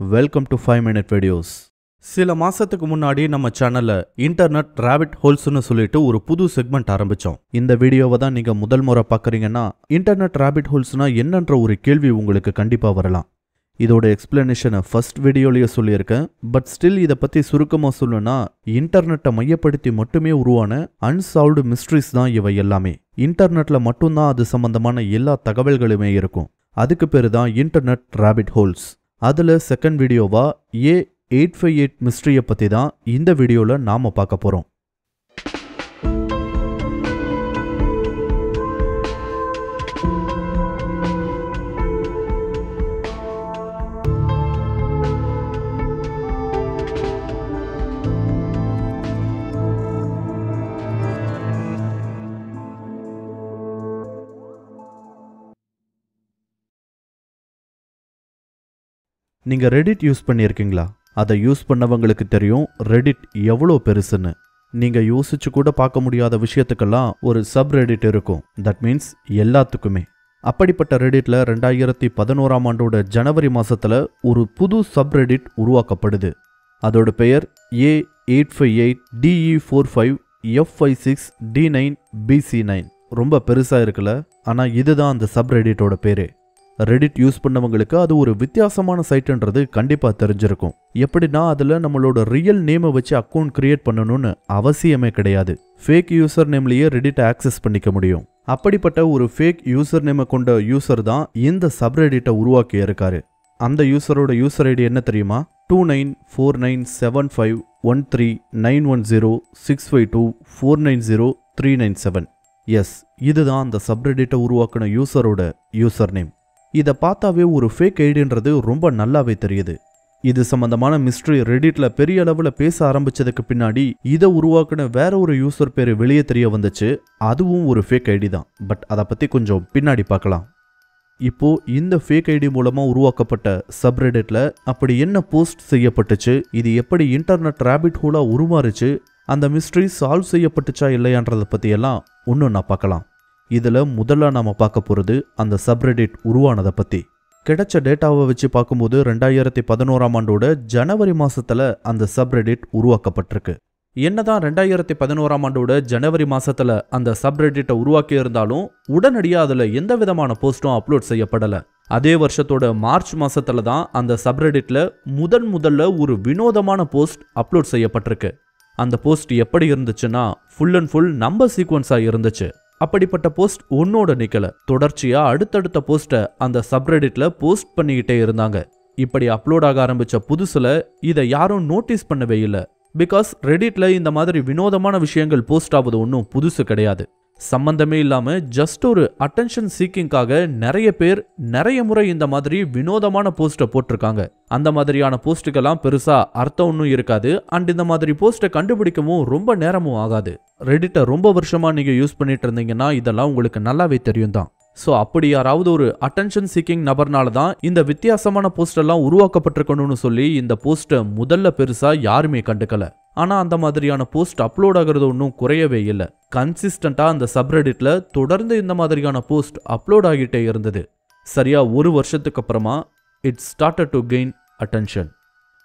Welcome to 5 minute videos. சில மாசத்துக்கு முன்னாடி நம்ம சேனல்ல இன்டர்நெட் ராபிட் ஹோல்ஸ்னு சொல்லிட்டு ஒரு புது செக்மெண்ட் ஆரம்பிச்சோம். இந்த வீடியோவை தான் நீங்க முதல் முறை பார்க்கறீங்கன்னா இன்டர்நெட் ராபிட் ஹோல்ஸ்னா என்னன்ற ஒரு கேள்வி உங்களுக்கு கண்டிப்பா வரலாம். இதோட எக்ஸ்பிளனேஷனை ஃபர்ஸ்ட் வீடியோலயே சொல்லியிருக்கேன். பட் ஸ்டில் இதை பத்தி சுருக்கமா சொல்லணும்னா இன்டர்நெட்டை மையப்படுத்தி மட்டுமே உருவான அன்சால்வ்டு மிஸ்ட்ரிஸ் தான் இவை எல்லாமே. இன்டர்நெட்ல மட்டும்தான் அது சம்பந்தமான எல்லா தகவல்களுமே இருக்கும். அதுக்கு பேரு தான் இன்டர்நெட் ராபிட் ஹோல்ஸ். அதுல செகண்ட் வீடியோவா A858 மிஸ்ட்ரியை பத்தி தான் இந்த வீடியோல நாம பார்க்க போறோம். நீங்க ரெடிட் யூஸ் பண்ணியிருக்கீங்களா? அதை யூஸ் பண்ணவங்களுக்கு தெரியும் ரெடிட் எவ்வளோ பெருசுன்னு. நீங்க யோசிச்சு கூட பார்க்க முடியாத விஷயத்துக்கெல்லாம் ஒரு சப் ரெடிட் இருக்கும். தட் மீன்ஸ் எல்லாத்துக்குமே. அப்படிப்பட்ட ரெடிட்ல 2011ஆம் ஆண்டோட ஜனவரி மாசத்துல ஒரு புது சப் ரெடிட் உருவாக்கப்படுது. அதோட பெயர் A858DE45F56D9BC9. ரொம்ப பெருசா இருக்குல்ல? ஆனா இதுதான் அந்த சப் ரெடிட்டோட பேரு. ரெடிட் யூஸ் பண்ணவங்களுக்கு அது ஒரு வித்தியாசமான சைட்ன்றது கண்டிப்பா தெரிஞ்சிருக்கும். எப்படின்னா அதுல நம்மளோட ரியல் நேமை வச்சு அக்கௌண்ட் கிரியேட் பண்ணணும்னு அவசியமே கிடையாது. ஃபேக் யூசர் நேம்லயே ரெடிட்டை ஆக்சஸ் பண்ணிக்க முடியும். அப்படிப்பட்ட ஒரு ஃபேக் யூசர் நேமை கொண்ட யூசர் தான் இந்த சப்ரெடிட்டை உருவாக்கி இருக்காரு. அந்த யூசரோட யூசர் ஐடி என்ன தெரியுமா? 29497513910652490397. எஸ், இதுதான் அந்த சப்ரெடிட்டை உருவாக்கின யூசரோட யூசர் நேம். இதை பார்த்தாவே ஒரு ஃபேக் ஐடின்றது ரொம்ப நல்லாவே தெரியுது. இது சம்பந்தமான மிஸ்ட்ரி ரெடிட்ல பெரிய அளவுல பேச ஆரம்பிச்சதுக்கு பின்னாடி இதை உருவாக்குன வேற ஒரு யூசர் பேரு வெளியே தெரிய வந்துச்சு. அதுவும் ஒரு ஃபேக் ஐடி தான். பட் அதை பத்தி கொஞ்சம் பின்னாடி பார்க்கலாம். இப்போ இந்த ஃபேக் ஐடி மூலமா உருவாக்கப்பட்ட சப்ரெடிட்ல அப்படி என்ன போஸ்ட் செய்யப்பட்டுச்சு, இது எப்படி இன்டர்நெட் ராபிட் ஹோலா உருமாறுச்சு, அந்த மிஸ்ட்ரி சால்வ் செய்யப்பட்டுச்சா இல்லையான்றதை பத்தி எல்லாம் ஒன்னும் நான் பார்க்கலாம். இதுல முதல்ல நாம பார்க்க போறது அந்த சப்ரெடிட் உருவானதை பத்தி. கிடைச்ச டேட்டாவை வச்சு பார்க்கும்போது 2011ஆம் ஆண்டோட ஜனவரி மாசத்துல அந்த சப்ரெடிட் உருவாக்கப்பட்டிருக்கு. என்னதான் 2011ஆம் ஆண்டோட ஜனவரி மாசத்துல அந்த சப்ரெடிட்டை உருவாக்கி இருந்தாலும் உடனடியாக அதுல எந்த விதமான போஸ்டும் அப்லோட் செய்யப்படல. அதே வருஷத்தோட மார்ச் மாசத்துல தான் அந்த சப்ரெடிட்ல முதல்ல ஒரு வினோதமான போஸ்ட் அப்லோட் செய்யப்பட்டிருக்கு. அந்த போஸ்ட் எப்படி இருந்துச்சுன்னா ஃபுல் அண்ட் ஃபுல் நம்பர் சீக்வன்ஸா இருந்துச்சு. அப்படிப்பட்ட போஸ்ட் ஒன்னோட நிக்கல, தொடர்ச்சியா அடுத்தடுத்த போஸ்ட அந்த சப்ரெடிட்ல போஸ்ட் பண்ணிக்கிட்டே இருந்தாங்க. இப்படி அப்லோட் ஆக ஆரம்பிச்ச புதுசுல இதை யாரும் நோட்டீஸ் பண்ணவே இல்லை. பிகாஸ் ரெடிட்ல இந்த மாதிரி வினோதமான விஷயங்கள் போஸ்ட் ஆகுது ஒன்றும் புதுசு கிடையாது. சம்பந்தமே இல்லாம ஜஸ்ட் ஒரு அட்டென்ஷன் சீக்கிங்காக நிறைய பேர் நிறைய முறை இந்த மாதிரி வினோதமான போஸ்ட்டை போட்டிருக்காங்க. அந்த மாதிரியான போஸ்ட்டுக்கெல்லாம் பெருசா அர்த்தம் ஒன்றும் இருக்காது. அண்ட் இந்த மாதிரி போஸ்ட்டை கண்டுபிடிக்கவும் ரொம்ப நேரமும் ஆகாது. ரெடிட்டை ரொம்ப வருஷமா நீங்க யூஸ் பண்ணிட்டு இருந்தீங்கன்னா இதெல்லாம் உங்களுக்கு நல்லாவே தெரியும் தான். ஸோ அப்படி யாராவது ஒரு அட்டென்ஷன் சீக்கிங் நபர்னால தான் இந்த வித்தியாசமான போஸ்ட் எல்லாம் உருவாக்கப்பட்டிருக்கணும்னு சொல்லி இந்த போஸ்ட்டை முதல்ல பெருசா யாருமே கண்டுக்கல. ஆனா அந்த மாதிரியான போஸ்ட் அப்லோட் ஆகிறது ஒன்றும் குறையவே இல்லை. கன்சிஸ்டண்டா அந்த சப்ரெடிட்ல தொடர்ந்து இந்த மாதிரியான போஸ்ட் அப்லோட் ஆகிட்டே இருந்தது. சரியா ஒரு வருஷத்துக்கு அப்புறமா it started to gain attention.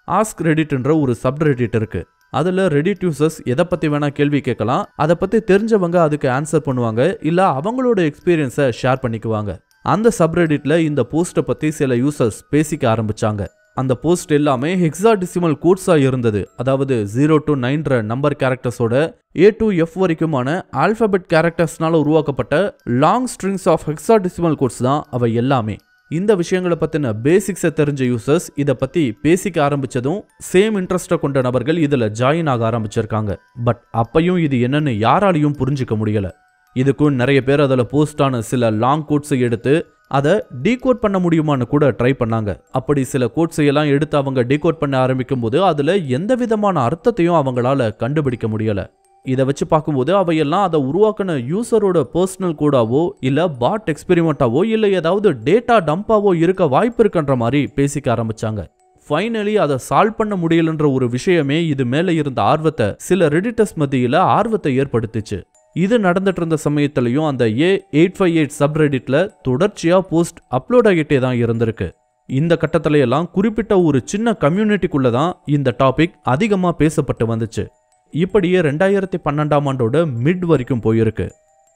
Ask ரெடிட்ன்ற ஒரு சப்ரெடிட் இருக்கு. அதுல ரெடிட் யூசர்ஸ் எதை பத்தி வேணா கேள்வி கேட்கலாம். அதை பத்தி தெரிஞ்சவங்க அதுக்கு ஆன்சர் பண்ணுவாங்க, இல்ல அவங்களோட எக்ஸ்பீரியன்ஸை ஷேர் பண்ணிக்குவாங்க. அந்த சப்ரெடிட்ல இந்த போஸ்ட்டை பத்தி சில யூசர்ஸ் பேசிக்க ஆரம்பிச்சாங்க. அந்த போஸ்ட் எல்லாமே ஹெக்ஸாடெசிமல் கோட்ஸா இருந்தது. அதாவது 0 to 9 நம்பர் கேரக்டர்ஸோட A to F வரைக்குமான ஆல்பபெட் கேரக்டர்ஸ்னால உருவாக்கப்பட்ட long strings of hexadecimal codes தான் அவை எல்லாமே. இந்த விஷயங்களை பத்தின பேசிக்ஸை தெரிஞ்ச யூசர்ஸ் இதை பத்தி பேசிக்க ஆரம்பிச்சதும் சேம் இன்ட்ரெஸ்டை கொண்ட நபர்கள் இதுல ஜாயின் ஆக ஆரம்பிச்சிருக்காங்க. பட் அப்பையும் இது என்னன்னு யாராலையும் புரிஞ்சுக்க முடியல. இதுக்கும் நிறைய பேர் அதில் போஸ்டான சில லாங் கோட்ஸை எடுத்து அதை டீகோட் பண்ண முடியுமான்னு கூட ட்ரை பண்ணாங்க. அப்படி சில கோட்ஸை எல்லாம் எடுத்து அவங்க டீகோட் பண்ண ஆரம்பிக்கும் போது அதுல எந்த விதமான அர்த்தத்தையும் அவங்களால கண்டுபிடிக்க முடியல. இதை வச்சு பார்க்கும்போது அவையெல்லாம் அதை உருவாக்கின யூசரோட பர்சனல் கோடாவோ இல்ல பாட் எக்ஸ்பெரிமெண்டாவோ இல்ல ஏதாவது டேட்டா டம்பாவோ இருக்க வாய்ப்பு இருக்குன்ற மாதிரி பேசிக்க ஆரம்பிச்சாங்க. ஃபைனலி அதை சால்வ் பண்ண முடியலன்ற ஒரு விஷயமே இது மேல இருந்த ஆர்வத்தை சில ரெடிட்டர்ஸ் மத்தியில ஆர்வத்தை ஏற்படுத்திச்சு. இது நடந்துட்டு இருந்த சமயத்திலையும் அந்த A858 சப்ரெடிட்ல தொடர்ச்சியா போஸ்ட் அப்லோட் ஆகிட்டே தான் இருந்திருக்கு. இந்த கட்டத்துல எல்லாம் குறிப்பிட்ட ஒரு சின்ன கம்யூனிட்டிக்குள்ள தான் இந்த டாபிக் அதிகமா பேசப்பட்டு வந்துச்சு. இப்படியே 2012ஆம் ஆண்டோட மிட் வரைக்கும் போயிருக்கு.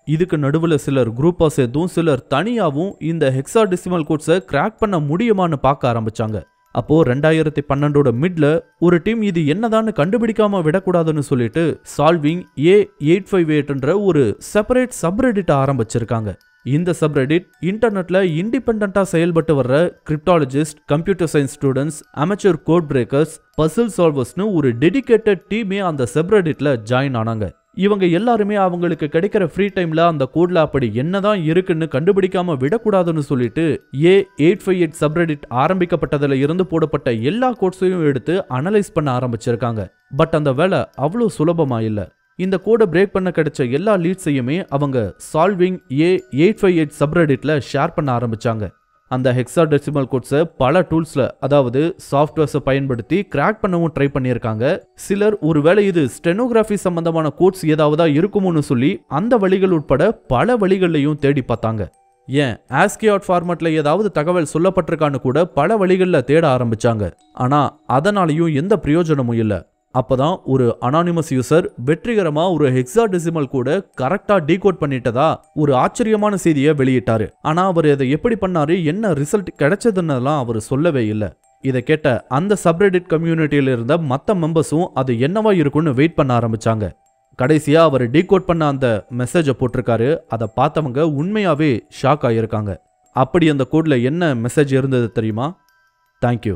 இதுக்கு நடுவுல சிலர் குரூப்பா சேர்த்தும் சிலர் தனியாவும் இந்த ஹெக்ஸாடெசிமல் கோட்ஸை கிராக் பண்ண முடியுமான்னு பார்க்க ஆரம்பிச்சாங்க. அப்போ 2012ஓட மிட்ல ஒரு டீம் இது என்னதான்னு கண்டுபிடிக்காம விடக்கூடாதுன்னு சொல்லிட்டு சால்விங் A858ன்ற ஒரு செப்பரேட் சப்ரெடிட் ஆரம்பிச்சிருக்காங்க. இந்த சப்ரெடிட் இன்டர்நெட்ல இண்டிபெண்டா செயல்பட்டு வர்ற cryptologist, computer science students, amateur code breakers, puzzle சால்வர்ஸ்னு ஒரு டெடிகேட்டட் டீமே அந்த சப்ரெடிட்ல ஜாயின் ஆனாங்க. இவங்க எல்லாருமே அவங்களுக்கு கிடைக்கிற ஃப்ரீ டைம்ல அந்த கோட்ல அப்படி என்னதான் இருக்குன்னு கண்டுபிடிக்காம விடக்கூடாதுன்னு சொல்லிட்டு A858 சப்ரெடிட் ஆரம்பிக்கப்பட்டதுல இருந்து போடப்பட்ட எல்லா கோட்ஸையும் எடுத்து அனலைஸ் பண்ண ஆரம்பிச்சிருக்காங்க. பட் அந்த வேலை அவ்வளோ சுலபமா இல்ல. இந்த கோடை பிரேக் பண்ண கிடைச்ச எல்லா லீட்ஸையுமே அவங்க சால்விங் A858 சப்ரெடிட்ல ஷேர் பண்ண ஆரம்பிச்சாங்க. அந்த ஹெக்ஸாடெசிமல் கோட்ஸை பல டூல்ஸ்ல, அதாவது சாஃப்ட்வேர்ஸை பயன்படுத்தி கிராக் பண்ணவும் ட்ரை பண்ணியிருக்காங்க. சிலர் ஒருவேளை இது ஸ்டெனோகிராஃபி சம்பந்தமான கோட்ஸ் ஏதாவதா இருக்குமோன்னு சொல்லி அந்த வழிகள் உட்பட பல வழிகள்லையும் தேடி பார்த்தாங்க. ஏன் ஆஸ்கியாட் ஃபார்மட்ல ஏதாவது தகவல் சொல்லப்பட்டிருக்கான்னு கூட பல வழிகளில் தேட ஆரம்பிச்சாங்க. ஆனா அதனாலையும் எந்த பிரயோஜனமும் இல்லை. அப்பதான் ஒரு அனானிமஸ் யூசர் வெற்றிகரமா ஒரு ஹெக்ஸாடெசிமல் கூட கரெக்டா டீகோட் பண்ணிட்டதா ஒரு ஆச்சரியமான செய்தியை வெளியிட்டாரு. ஆனா அவர் அதை எப்படி பண்ணாரு, என்ன ரிசல்ட் கிடைச்சதுன்னு அவர் சொல்லவே இல்லை. இதை கேட்ட அந்த சப்ரெடிட் கம்யூனிட்டியில இருந்த மற்ற மெம்பர்ஸும் அது என்னவா இருக்கும்னு வெயிட் பண்ண ஆரம்பிச்சாங்க. கடைசியா அவர் டீகோட் பண்ண அந்த மெசேஜை போட்டிருக்காரு. அதை பார்த்தவங்க உண்மையாவே ஷாக் ஆகியிருக்காங்க. அப்படி அந்த கோட்ல என்ன மெசேஜ் இருந்தது தெரியுமா? தேங்க்யூ.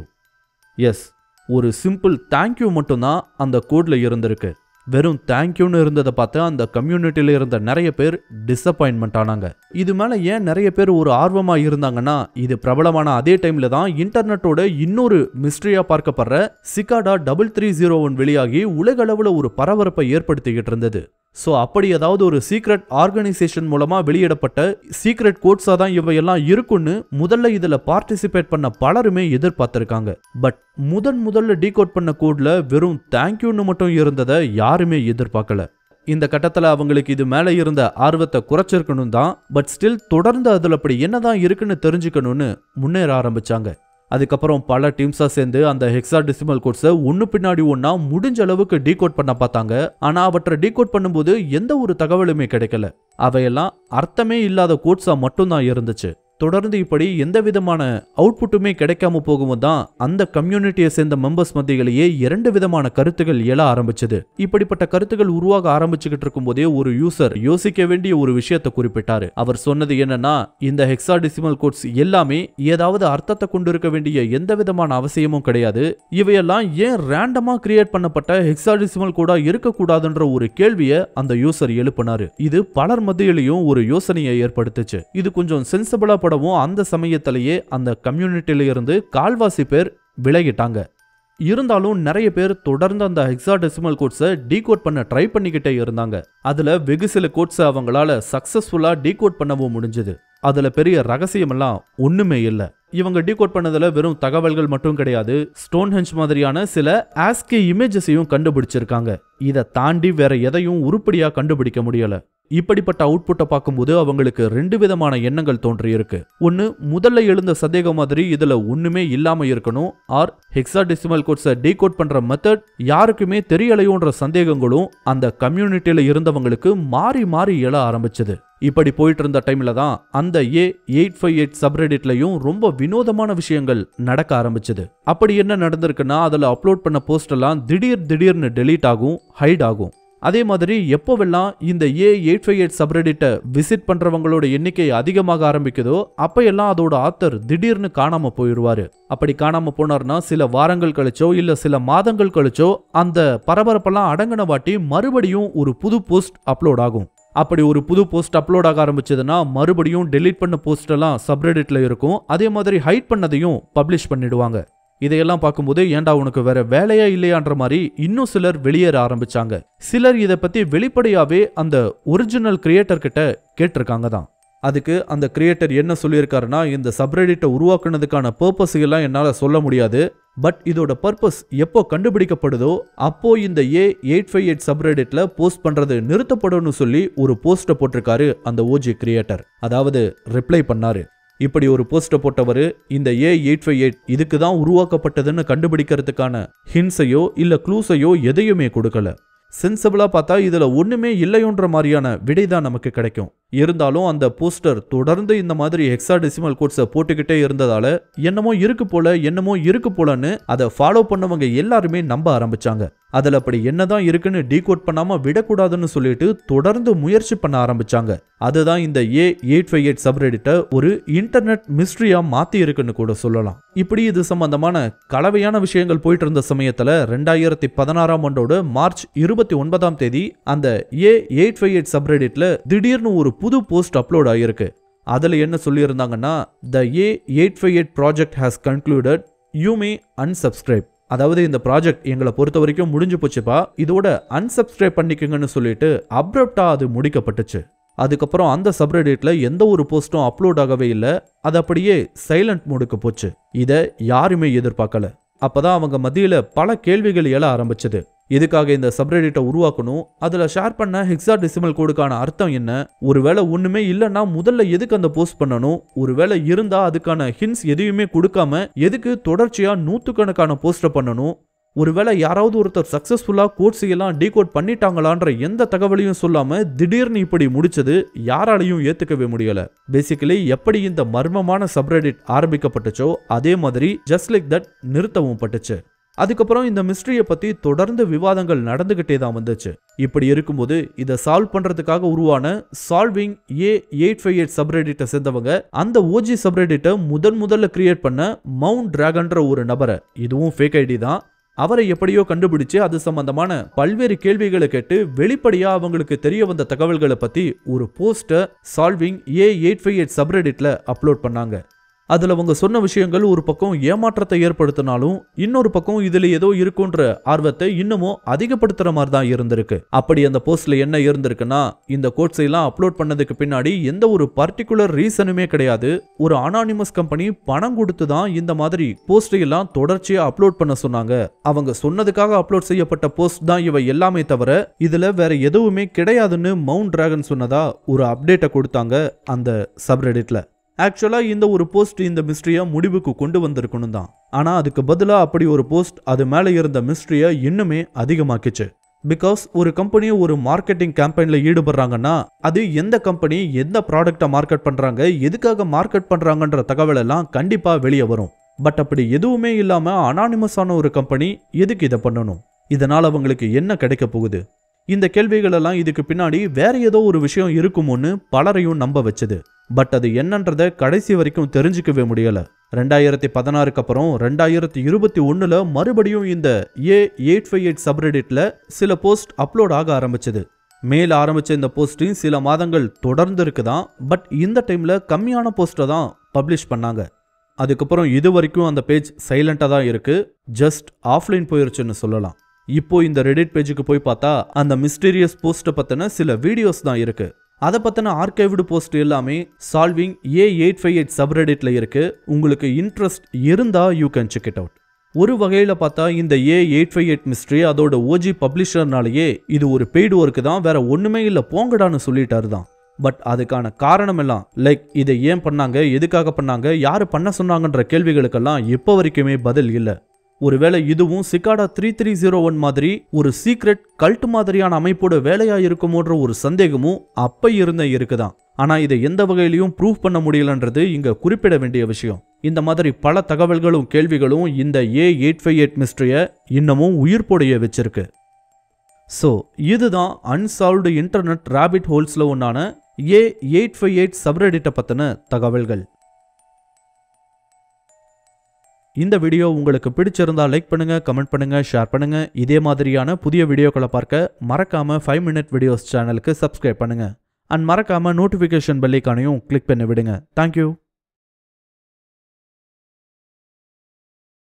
எஸ், ஒரு சிம்பிள் தேங்க்யூ மட்டும்தான் அந்த கோட்ல இருந்திருக்கு. வெறும் தேங்க்யூன்னு இருந்ததை பார்த்து அந்த கம்யூனிட்டியில இருந்த நிறைய பேர் டிசப்பாயின்மெண்ட் ஆனாங்க. இது மேல ஏன் நிறைய பேர் ஒரு ஆர்வமா இருந்தாங்கன்னா, இது பிரபலமான அதே டைம்ல தான் இன்டர்நெட்டோட இன்னொரு மிஸ்ட்ரியா பார்க்கப்படுற சிகாடா 3301 வெளியாகி உலக அளவுல ஒரு பரபரப்பை ஏற்படுத்திக்கிட்டு இருந்தது. ஸோ அப்படி ஏதாவது ஒரு சீக்ரெட் ஆர்கனைசேஷன் மூலமா வெளியிடப்பட்ட சீக்ரெட் கோட்ஸா தான் இவையெல்லாம் இருக்குன்னு முதல்ல இதுல பார்ட்டிசிபேட் பண்ண பலருமே எதிர்பார்த்திருக்காங்க. பட் முதல்ல டீகோட் பண்ண கோட்ல வெறும் தேங்க்யூன்னு மட்டும் இருந்ததை யாருமே எதிர்பார்க்கல. இந்த கட்டத்துல அவங்களுக்கு இது மேல இருந்த ஆர்வத்தை குறைச்சிருக்கணும் தான். பட் ஸ்டில் தொடர்ந்து அதுல அப்படி என்னதான் இருக்குன்னு தெரிஞ்சுக்கணும்னு முன்னேற ஆரம்பிச்சாங்க. அதுக்கப்புறம் பல டீம்ஸா சேர்ந்து அந்த ஹெக்ஸாடெசிமல் கோட்ஸை ஒன்னு பின்னாடி ஒன்னா முடிஞ்ச அளவுக்கு டீகோட் பண்ண பார்த்தாங்க. ஆனா அவற்றை டீகோட் பண்ணும்போது எந்த ஒரு தகவலுமே கிடைக்கல. அவையெல்லாம் அர்த்தமே இல்லாத கோட்ஸா மட்டும்தான் இருந்துச்சு. தொடர்ந்து இப்படி எந்த விதமான அவுட்புட்டுமே கிடைக்காம போகும்போது தான் அந்த கம்யூனிட்டியை சேர்ந்த மெம்பர்ஸ் மத்தியிலேயே 2 விதமான கருத்துகள் எழ ஆரம்பிச்சது. இப்படிப்பட்ட கருத்துகள் உருவாக ஆரம்பிச்சுக்கிட்டு இருக்கும் போதே ஒரு யூசர் யோசிக்க வேண்டிய ஒரு விஷயத்தை குறிப்பிட்டாரு. அவர் சொன்னது என்னன்னா, இந்த ஹெக்ஸாடெசிமல் கோட்ஸ் எல்லாமே ஏதாவது அர்த்தத்தை கொண்டு இருக்க வேண்டிய எந்த விதமான அவசியமும் கிடையாது. இவையெல்லாம் ஏன் ரேண்டமா கிரியேட் பண்ணப்பட்ட ஹெக்ஸாடெசிமல் கோடா இருக்கக்கூடாதுன்ற ஒரு கேள்வியை அந்த யூசர் எழுப்பினாரு. இது பலர் மத்தியிலையும் ஒரு யோசனையை ஏற்படுத்துச்சு. இது கொஞ்சம் சென்சிபிளா படவும் அந்த சமயத்திலேயே அந்த கம்யூனிட்டியில இருந்து கால்வாசி பேர் விலகிட்டாங்க. இருந்தாலும் நிறைய பேர் தொடர்ந்து அந்த ஹெக்ஸாடெசிமல் கோட்ஸை டீகோட் பண்ண ட்ரை பண்ணிக்கிட்டே இருந்தாங்க. அதுல வெகு சில கோட்ஸை அவங்களால சக்சஸ்ஃபுல்லா டீகோட் பண்ணவும் முடிஞ்சது. அதுல பெரிய ரகசியம் எல்லாம் ஒண்ணுமே இல்லை. இவங்க டீகோட் பண்ணதுல வெறும் தகவல்கள் மட்டும் கிடையாது, ஸ்டோன்ஹெஞ்ச் மாதிரியான சில ஆஸ்கி இமேஜஸையும் கண்டுபிடிச்சிருக்காங்க. இதை தாண்டி வேற எதையும் உருப்படியா கண்டுபிடிக்க முடியல. இப்படிப்பட்ட அவுட்புட்டை பார்க்கும்போது அவங்களுக்கு 2 விதமான எண்ணங்கள் தோன்றியிருக்கு. ஒன்னு, முதல்ல எழுந்த சந்தேகம் மாதிரி இதுல ஒண்ணுமே இல்லாம இருக்கணும், ஆர் ஹெக்ஸாடெசிமல் கோட்ஸை டீகோட் பண்ற மெத்தட் யாருக்குமே தெரியலையோன்ற சந்தேகங்களும் அந்த கம்யூனிட்டியில இருந்தவங்களுக்கு மாறி மாறி எழ ஆரம்பிச்சது. இப்படி போயிட்டு இருந்த டைம்ல தான் அந்த A858 சப்ரெடிட்லயும் ரொம்ப வினோதமான விஷயங்கள் நடக்க ஆரம்பிச்சது. அப்படி என்ன நடந்திருக்குன்னா, அதுல அப்லோட் பண்ண போஸ்ட் எல்லாம் திடீர்னு டெலீட் ஆகும், ஹைட் ஆகும். அதே மாதிரி எப்போவெல்லாம் இந்த A858 சப்ரெடிட்டை விசிட் பண்றவங்களோட எண்ணிக்கை அதிகமாக ஆரம்பிக்குதோ அப்பெல்லாம் அதோட ஆத்தர் திடீர்னு காணாம போயிடுவாரு. அப்படி காணாம போனார்னா சில வாரங்கள் கழிச்சோ இல்ல சில மாதங்கள் கழிச்சோ அந்த பரபரப்பெல்லாம் அடங்கின வாட்டி மறுபடியும் ஒரு புது போஸ்ட் அப்லோட் ஆகும். அப்படி ஒரு புது போஸ்ட் அப்லோட் ஆக ஆரம்பிச்சதுன்னா மறுபடியும் டெலீட் பண்ண போஸ்ட் எல்லாம் சப்ரெடிட்ல இருக்கும். அதே மாதிரி ஹைட் பண்ணதையும் பப்ளிஷ் பண்ணிடுவாங்க. இதையெல்லாம் பார்க்கும்போது ஏண்டா உனக்கு வேற வேலையா இல்லையான்ற மாதிரி இன்னும் சிலர் வெளியேற ஆரம்பிச்சாங்க. சிலர் இதை பத்தி வெளிப்படையாவே அந்த ஒரிஜினல் கிரியேட்டர் கிட்ட கேட்டிருக்காங்க தான். அதுக்கு அந்த கிரியேட்டர் என்ன சொல்லியிருக்காருன்னா, இந்த சப்ரெடிட்டை உருவாக்குனதுக்கான பர்பஸ் எல்லாம் என்னால சொல்ல முடியாது, பட் இதோட பர்பஸ் எப்போ கண்டுபிடிக்கப்படுதோ அப்போ இந்த A858 சப்ரெடிட்ல போஸ்ட் பண்றது நிறுத்தப்படும்னு சொல்லி ஒரு போஸ்ட்டை போட்டிருக்காரு அந்த ஓஜி கிரியேட்டர். அதாவது ரிப்ளை பண்ணாரு. இப்படி ஒரு போஸ்ட்டை போட்டவர் இந்த A858 இதுக்கு தான் உருவாக்கப்பட்டதுன்னு கண்டுபிடிக்கிறதுக்கான ஹின்ஸையோ இல்ல க்ளூஸையோ எதையுமே கொடுக்கல. சென்சிபிளா பார்த்தா இதுல ஒண்ணுமே இல்லையோன்ற மாதிரியான விடை தான் நமக்கு கிடைக்கும். இருந்தாலும் அந்த போஸ்டர் தொடர்ந்து இந்த மாதிரி ஹெக்ஸாடெசிமல் கோட்ஸை போட்டுக்கிட்டே இருந்ததால என்னமோ இருக்கு போலன்னு அதை ஃபாலோ பண்ணவங்க எல்லாருமே நம்ப ஆரம்பிச்சாங்க. அதுல அப்படி என்னதான் இருக்குன்னு டீகோட் பண்ணாம விடக்கூடாதுன்னு சொல்லிட்டு தொடர்ந்து முயற்சி பண்ண ஆரம்பிச்சாங்க. அதுதான் இந்த A858 சப்ரெடிட்டை ஒரு இன்டர்நெட் மிஸ்ட்ரியா மாத்தி இருக்குன்னு கூட சொல்லலாம். இப்படி இது சம்பந்தமான கலவையான விஷயங்கள் போயிட்டு இருந்த சமயத்துல 2016ஆம் ஆண்டோட மார்ச் 29ஆம் தேதி அந்த A858 சப்ரெடிட்ல திடீர்னு ஒரு புது போஸ்ட் அப்லோட் ஆகிருக்கு. அதுல என்ன சொல்லியிருந்தாங்கன்னா, the A858 project has concluded, you may unsubscribe. அதாவது இந்த ப்ராஜெக்ட் எங்களை பொறுத்த வரைக்கும் முடிஞ்சு போச்சுப்பா, இதோட unsubscribe பண்ணிக்கங்கன்னு சொல்லிட்டு அப்ரப்டா அது முடிக்கப்பட்டுச்சு. அதுக்கப்புறம் அந்த சப்ரெடிட்ல எந்த ஒரு போஸ்டும் அப்லோட் ஆகவே இல்லை. அது அப்படியே சைலண்ட் மோடுக்கு போச்சு. இதை யாருமே எதிர்பார்க்கல. அப்பதான் அவங்க மத்தியில பல கேள்விகள் எழ ஆரம்பிச்சது. இதுக்காக இந்த சப்ரெடிட்டை உருவாக்கணும், அதுல ஷேர் பண்ண ஹெக்ஸாடெசிமல் கோடுக்கான அர்த்தம் என்ன, ஒருவேளை ஒண்ணுமே இல்லைன்னா முதல்ல எதுக்கு அந்த போஸ்ட் பண்ணணும், ஒருவேளை இருந்தா அதுக்கான ஹின்ஸ் எதையுமே கொடுக்காம எதுக்கு தொடர்ச்சியா நூற்றுக்கணக்கான போஸ்டர் பண்ணணும், ஒருவேளை யாராவது ஒருத்தர் சக்சஸ்ஃபுல்லா கோட்ஸ் எல்லாம் டீகோட் பண்ணிட்டாங்களான்ற எந்த தகவலையும் சொல்லாம திடீர்னு இப்படி முடிச்சது யாராலையும் ஏத்துக்கவே முடியல. பேசிக்கலி எப்படி இந்த மர்மமான சப்ரெடிட் ஆரம்பிக்கப்பட்டுச்சோ அதே மாதிரி ஜஸ்ட் லைக் தட் நிறுத்தவும் பட்டுச்சு. அதுக்கப்புறம் இந்த மிஸ்ட்ரியை பத்தி தொடர்ந்து விவாதங்கள் நடந்துகிட்டே தான் வந்துச்சு. இப்படி இருக்கும்போது இதை சால்வ் பண்றதுக்காக உருவான சால்விங் A858 சப்ரெடிட்டை சேர்ந்தவங்க அந்த OG சப்ரெடிட்டை முதல்ல கிரியேட் பண்ண மவுண்ட் டிராகன்ற ஒரு நபரை, இதுவும் ஃபேக் ஐடி தான், அவரை எப்படியோ கண்டுபிடிச்சு அது சம்பந்தமான பல்வேறு கேள்விகளை கேட்டு வெளிப்படையா அவங்களுக்கு தெரிய வந்த தகவல்களை பத்தி ஒரு போஸ்டை சால்விங் A858 சப்ரெடிட்ல அப்லோட் பண்ணாங்க. அதுல அவங்க சொன்ன விஷயங்கள் ஒரு பக்கம் ஏமாற்றத்தை ஏற்படுத்தினாலும் இன்னொரு பக்கம் இதுல ஏதோ இருக்குன்ற ஆர்வத்தை இன்னமும் அதிகப்படுத்துற மாதிரி தான் இருந்திருக்கு. அப்படி அந்த போஸ்ட்ல என்ன இருந்திருக்குன்னா, இந்த கோட்ஸ் எல்லாம் அப்லோட் பண்ணதுக்கு பின்னாடி எந்த ஒரு பர்டிகுலர் ரீசனுமே கிடையாது. ஒரு அனானிமஸ் கம்பெனி பணம் கொடுத்து தான் இந்த மாதிரி போஸ்ட் எல்லாம் தொடர்ச்சியா அப்லோட் பண்ண சொன்னாங்க. அவங்க சொன்னதுக்காக அப்லோட் செய்யப்பட்ட போஸ்ட் தான் இவை எல்லாமே தவிர இதுல வேற எதுவுமே கிடையாதுன்னு மவுண்ட் டிராகன் சொன்னதா ஒரு அப்டேட்டை கொடுத்தாங்க அந்த சப்ரெடிட்ல. ஆக்சுவலா இந்த ஒரு போஸ்ட் இந்த மிஸ்ட்ரியை முடிவுக்கு கொண்டு வந்திருக்கணும் தான். ஆனா அதுக்கு பதிலா அப்படி ஒரு போஸ்ட் அது மேல இருந்த மிஸ்ட்ரியை இன்னுமே அதிகமாக்கிச்சு. பிகாஸ் ஒரு கம்பெனி ஒரு மார்க்கெட்டிங் கேம்பெயின்ல ஈடுபடுறாங்கன்னா அது எந்த கம்பெனி எந்த ப்ராடக்டை மார்க்கெட் பண்றாங்க, எதுக்காக மார்க்கெட் பண்றாங்கன்ற தகவல் எல்லாம் கண்டிப்பா வெளியே வரும். பட் அப்படி எதுவுமே இல்லாம அனானிமஸான ஒரு கம்பெனி எதுக்கு இதை பண்ணணும், இதனால அவங்களுக்கு என்ன கிடைக்க போகுது, இந்த கேள்விகள் எல்லாம் இதுக்கு பின்னாடி வேற ஏதோ ஒரு விஷயம் இருக்குமோன்னு பலரையும் நம்ப வச்சது. பட் அது என்னன்றத கடைசி வரைக்கும் தெரிஞ்சுக்கவே முடியல. 2016க்கு அப்புறம் 2021ல மறுபடியும் இந்த A858 சப்ரெடிட்ல சில போஸ்ட் அப்லோட் ஆக ஆரம்பிச்சது. மேல ஆரம்பிச்ச இந்த போஸ்டிங் சில மாதங்கள் தொடர்ந்து இருக்குதான். பட் இந்த டைம்ல கம்மியான போஸ்ட்டை தான் பப்ளிஷ் பண்ணாங்க. அதுக்கப்புறம் இது வரைக்கும் அந்த பேஜ் சைலண்டா தான் இருக்கு, ஜஸ்ட் ஆஃப்லைன் போயிருச்சுன்னு சொல்லலாம். இப்போ இந்த ரெடிட் பேஜுக்கு போய் பார்த்தா அந்த மிஸ்டீரியஸ் போஸ்ட்டை பத்தின சில வீடியோஸ் தான் இருக்கு. அதை பத்தின ஆர்கைவ்டு போஸ்ட் எல்லாமே சால்விங் A858 சப்ரெடிட்ல இருக்கு. உங்களுக்கு இன்ட்ரெஸ்ட் இருந்தா you can check it out. ஒரு வகையில பார்த்தா இந்த A858 மிஸ்ட்ரி அதோட OG பப்ளிஷர்னாலேயே இது ஒரு பெய்டு ஒர்க்கு தான், வேற ஒண்ணுமே இல்ல போங்கடான்னு சொல்லிட்டாரு தான். பட் அதுக்கான காரணம் எல்லாம் லைக் இதை ஏன் பண்ணாங்க, எதுக்காக பண்ணாங்க, யாரு பண்ண சொன்னாங்கன்ற கேள்விகளுக்கெல்லாம் இப்போ வரைக்குமே பதில் இல்லை. ஒருவேளை இதுவும் சிகாடா 3301 மாதிரி ஒரு சீக்ரெட் கல்ட் மாதிரியான அமைப்போட வேலையா இருக்குமோன்ற ஒரு சந்தேகமும் அப்ப இருக்குதான். ஆனா இதை எந்த வகையிலையும் ப்ரூவ் பண்ண முடியலன்றது இங்க குறிப்பிட வேண்டிய விஷயம். இந்த மாதிரி பல தகவல்களும் கேள்விகளும் இந்த A858 மிஸ்ட்ரியை இன்னமும் உயிர்ப்போடைய வச்சிருக்கு. ஸோ இதுதான் அன்சால்வ்டு இன்டர்நெட் ராபிட் ஹோல்ஸ்ல ஒன்னான A858 சப்ரெடிட்டை பத்தின தகவல்கள். இந்த வீடியோ உங்களுக்கு பிடிச்சிருந்தா லைக் பண்ணுங்க, கமெண்ட் பண்ணுங்க, ஷேர் பண்ணுங்க. இதே மாதிரியான புதிய வீடியோக்களை பார்க்க மறக்காம 5 Minute Videos சேனலுக்கு சப்ஸ்கிரைப் பண்ணுங்க. அண்ட் மறக்காம நோட்டிஃபிகேஷன் பெல் ஐகானையும் கிளிக் பண்ணி விடுங்க. தேங்க்யூ.